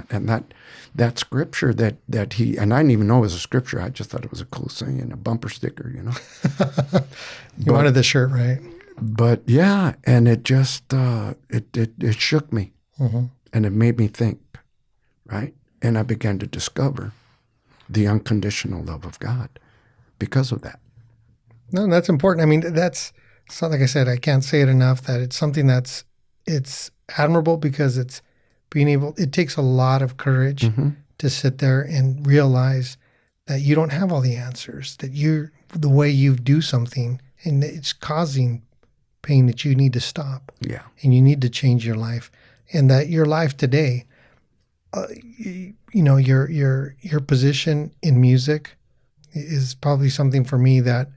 that scripture that he, and I didn't even know it was a scripture. I just thought it was a cool saying, a bumper sticker, You wanted the shirt, right? But yeah, and it just, it shook me and it made me think, right? And I began to discover the unconditional love of God because of that. No, that's important. I mean, that's like I said, I can't say it enough that it's something it's admirable because it's it takes a lot of courage to sit there and realize that you don't have all the answers, that the way you do something and it's causing pain that you need to stop. Yeah. And you need to change your life, and that your life today, your position in music is probably something for me that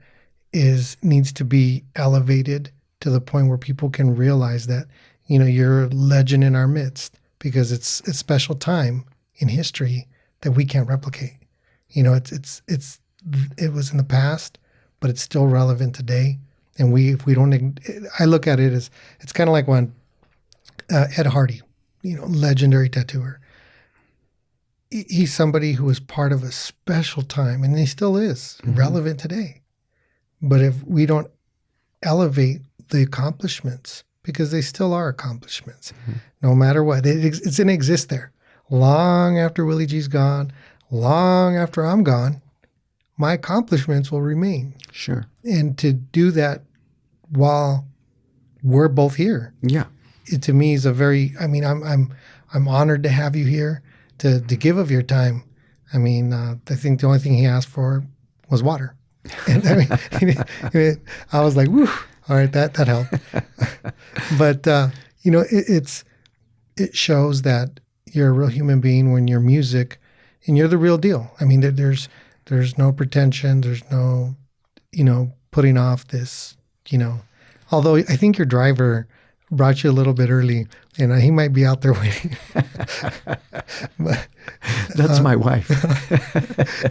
needs to be elevated to the point where people can realize that, you're a legend in our midst because it's a special time in history that we can't replicate. It was in the past, but it's still relevant today. And if we don't, I look at it as, it's kind of like when Ed Hardy, legendary tattooer. He's somebody who was part of a special time, and he still is relevant today. But if we don't elevate the accomplishments, because they still are accomplishments, no matter what, it's going to exist there. Long after Willie G's gone, long after I'm gone, my accomplishments will remain. Sure. And to do that while we're both here, it to me is I'm honored to have you here, to give of your time. I mean, I think the only thing he asked for was water. And I was like, whew, all right, that helped. But, it shows that you're a real human being when you're music and you're the real deal. I mean, there's no pretension. There's no, putting off this, although I think your driver brought you a little bit early, and he might be out there waiting. But, that's my wife.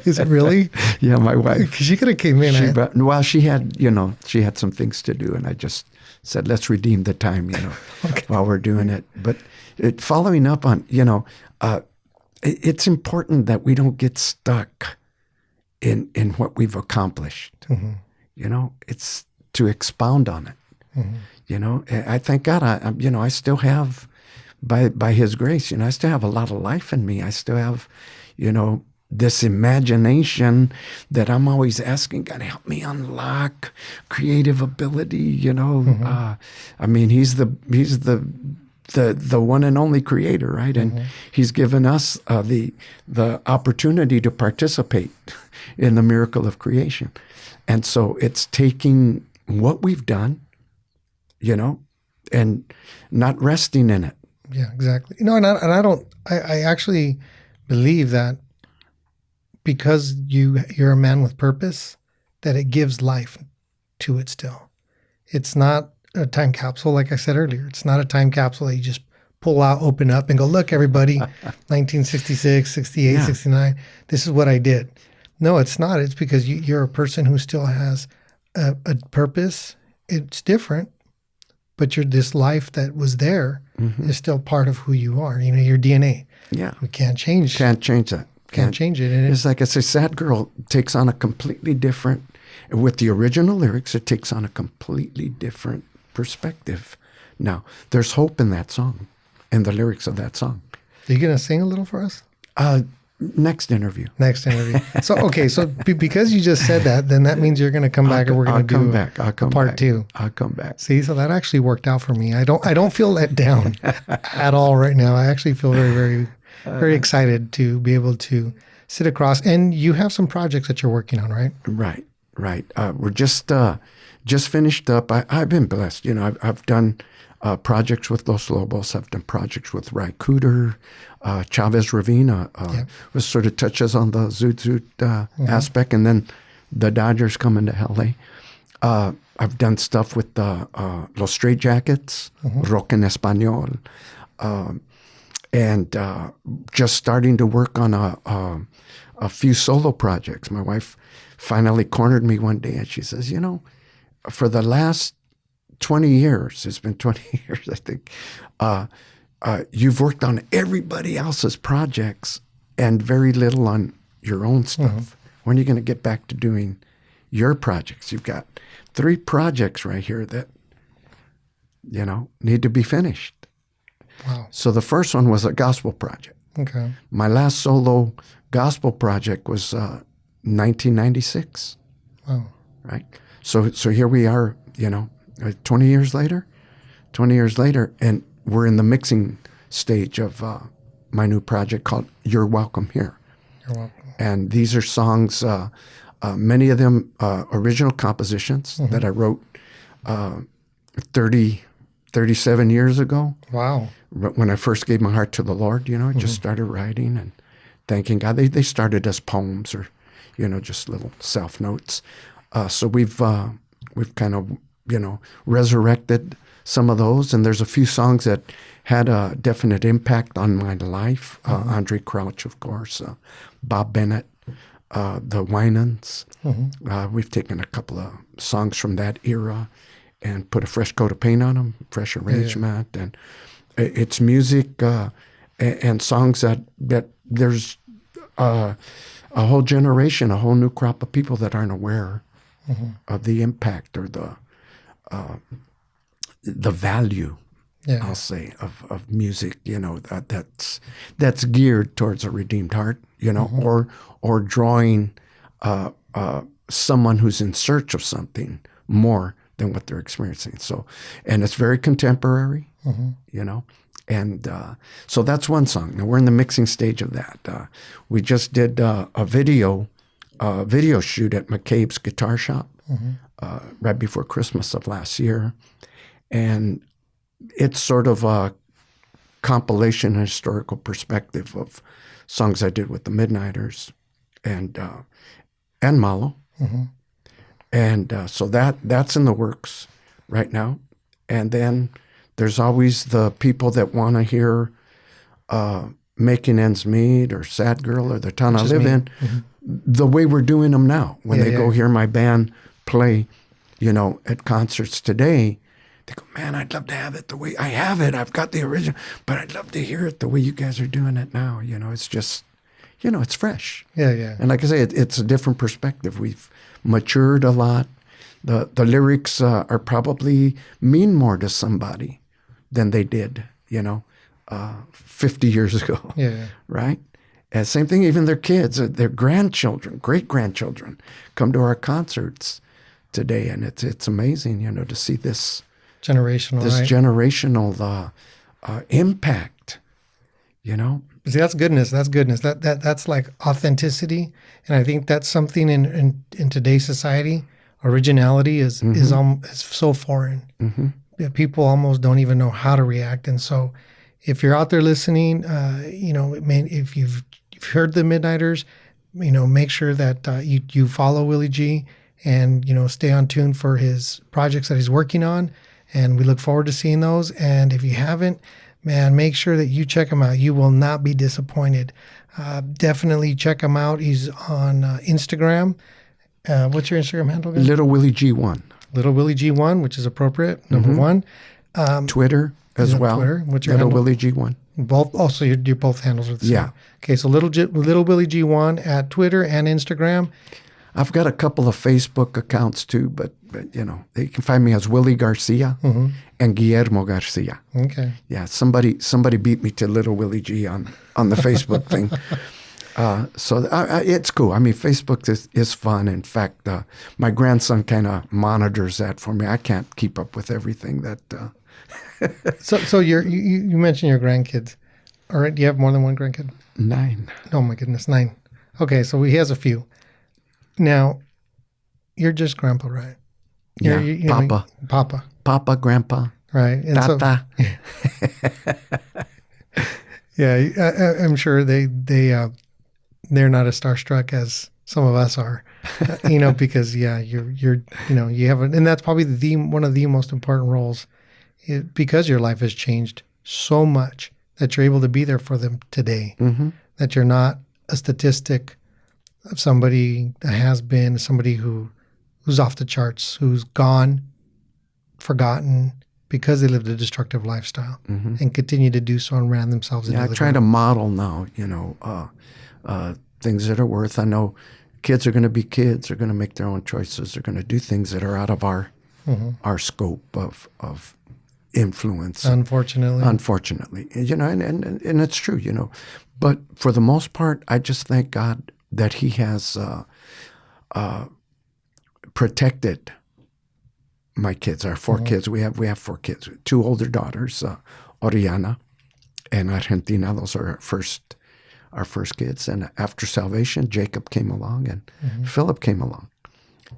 Is it really? Yeah, my wife. She could have came in. She had some things to do, and I just said, let's redeem the time, okay, while we're doing it. But following up on, it's important that we don't get stuck in what we've accomplished. It's to expound on it. I thank God, I still have, by His grace, I still have a lot of life in me. I still have, this imagination that I'm always asking God, help me unlock creative ability. He's the one and only creator, right? And He's given us the opportunity to participate in the miracle of creation. And so it's taking what we've done, and not resting in it. Yeah, exactly. I actually believe that because you're a man with purpose, that it gives life to it still. It's not a time capsule, like I said earlier. It's not a time capsule that you just pull out, open up, and go, look, everybody, 1966, 68, Yeah. 69, this is what I did. No, it's not. It's because you're a person who still has a purpose. It's different, but this life that was there is still part of who you are. Your DNA. Yeah. We can't change. Can't change that. Can't change it. And It's like I say, Sad Girl takes on a completely different, with the original lyrics, it takes on a completely different perspective. Now, there's hope in that song, in the lyrics of that song. Are you going to sing a little for us? Next interview. Next interview. So, okay. So because you just said that, then that means you're going to come back and we're going to do I'll come part back. 2. I'll come back. See, so that actually worked out for me. I don't feel let down at all right now. I actually feel very, very, very excited to be able to sit across. And you have some projects that you're working on, right? Right. We're just finished up. I've been blessed. I've done projects with Los Lobos. I've done projects with Ry Cooder, Chavez Ravina, which sort of touches on the Zoot Zoot aspect. And then the Dodgers coming to L.A. I've done stuff with Los Straight Jackets, Rock en Español, and just starting to work on a few solo projects. My wife finally cornered me one day and she says, for the last 20 years, it's been 20 years, I think, you've worked on everybody else's projects and very little on your own stuff. When are you going to get back to doing your projects? You've got 3 projects right here that, need to be finished. Wow. So the first one was a gospel project. Okay. My last solo gospel project was 1996. Wow. Right. So here we are, 20 years later, and we're in the mixing stage of my new project called You're Welcome Here. You're welcome. And these are songs, many of them original compositions that I wrote 37 years ago. Wow. When I first gave my heart to the Lord, I just started writing and thanking God. They started as poems or, just little self notes. So we've kind of, resurrected some of those. And there's a few songs that had a definite impact on my life. Andre Crouch, of course, Bob Bennett, the Winans. We've taken a couple of songs from that era and put a fresh coat of paint on them, fresh arrangement. Yeah. And it's music and songs that there's a whole generation, a whole new crop of people that aren't aware of the impact or the value, I'll say, of music, that's geared towards a redeemed heart, or drawing someone who's in search of something more than what they're experiencing. So, and it's very contemporary, and so that's one song. Now we're in the mixing stage of that. We just did a video shoot at McCabe's Guitar Shop right before Christmas of last year. And it's sort of a compilation, historical perspective of songs I did with the Midniters and Malo. And so that's in the works right now. And then there's always the people that want to hear Making Ends Meet or Sad Girl or The Town I Live In, the way we're doing them now. When they go hear my band play, at concerts today, they go, man, I'd love to have it the way I have it. I've got the original, but I'd love to hear it the way you guys are doing it now. It's just, it's fresh. Yeah. And like I say, it's a different perspective. We've matured a lot. The lyrics are probably mean more to somebody than they did, 50 years ago. Yeah. Right? And same thing, even their kids, their grandchildren, great-grandchildren come to our concerts today. And it's amazing, to see this generational impact, See, that's goodness. That's like authenticity. And I think that's something in today's society. Originality is so foreign. People almost don't even know how to react. And so if you're out there listening, if you've heard the Midniters, make sure that you follow Willie G and, stay on tune for his projects that he's working on. And we look forward to seeing those. And if you haven't, man, make sure that you check him out. You will not be disappointed. Definitely check him out. He's on Instagram. What's your Instagram handle again? Little Willie G1. Little Willie G1, which is appropriate. Number one. Twitter as well. Twitter. What's your Little handle? Willie G1. Both. Also, your both handles are the same. Yeah. Okay, so Little Willie G1 at Twitter and Instagram. I've got a couple of Facebook accounts too, but you know, they can find me as Willie Garcia and Guillermo Garcia. Okay. Yeah, somebody beat me to Little Willie G on the Facebook thing. So it's cool. I mean, Facebook is fun. In fact, my grandson kind of monitors that for me. I can't keep up with everything that. So you mentioned your grandkids. All right, do you have more than one grandkid? 9. Oh my goodness, 9. Okay, so he has a few. Now, you're just grandpa, right? Yeah, Papa. Papa, grandpa, right? And tata. Yeah, I'm sure they're not as starstruck as some of us are, because you're you have and that's probably one of the most important roles, because your life has changed so much that you're able to be there for them today. Mm-hmm. That you're not a statistic of somebody that has been, somebody who's off the charts, who's gone, forgotten, because they lived a destructive lifestyle and continue to do so and ran themselves into the ground. I try to model now, things that are worth. I know kids are going to be kids. They're going to make their own choices. They're going to do things that are out of our scope of influence. Unfortunately, and it's true, But for the most part, I just thank God that He has protected my kids, our 4 kids. We have 4 kids, 2 older daughters, Oriana and Argentina. Those are our first kids. And after salvation, Jacob came along and Philip came along.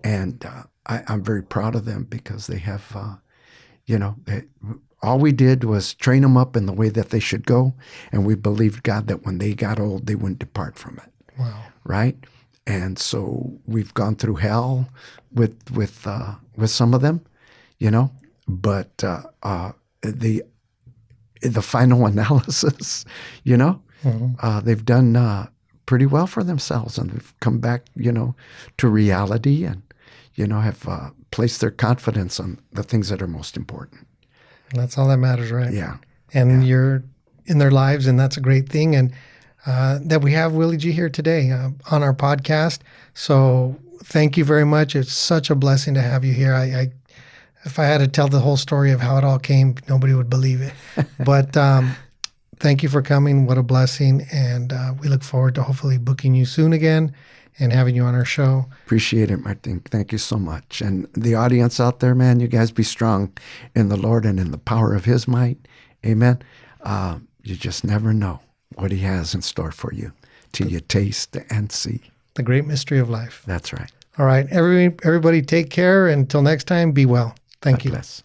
And I'm very proud of them because they have, all we did was train them up in the way that they should go. And we believed God that when they got old, they wouldn't depart from it. Wow. Right? And so we've gone through hell with some of them, but the final analysis, they've done pretty well for themselves, and they've come back, to reality, and have placed their confidence on the things that are most important. That's all that matters, right? Yeah. And you're in their lives, and that's a great thing. And that we have Willie G here today on our podcast. So thank you very much. It's such a blessing to have you here. If I had to tell the whole story of how it all came, nobody would believe it. But thank you for coming. What a blessing. And we look forward to hopefully booking you soon again and having you on our show. Appreciate it, Martin. Thank you so much. And the audience out there, man, you guys be strong in the Lord and in the power of His might. Amen. You just never know what He has in store for you till you taste and see. The great mystery of life. That's right. All right. Everybody take care. Until next time, be well. Thank you. God bless.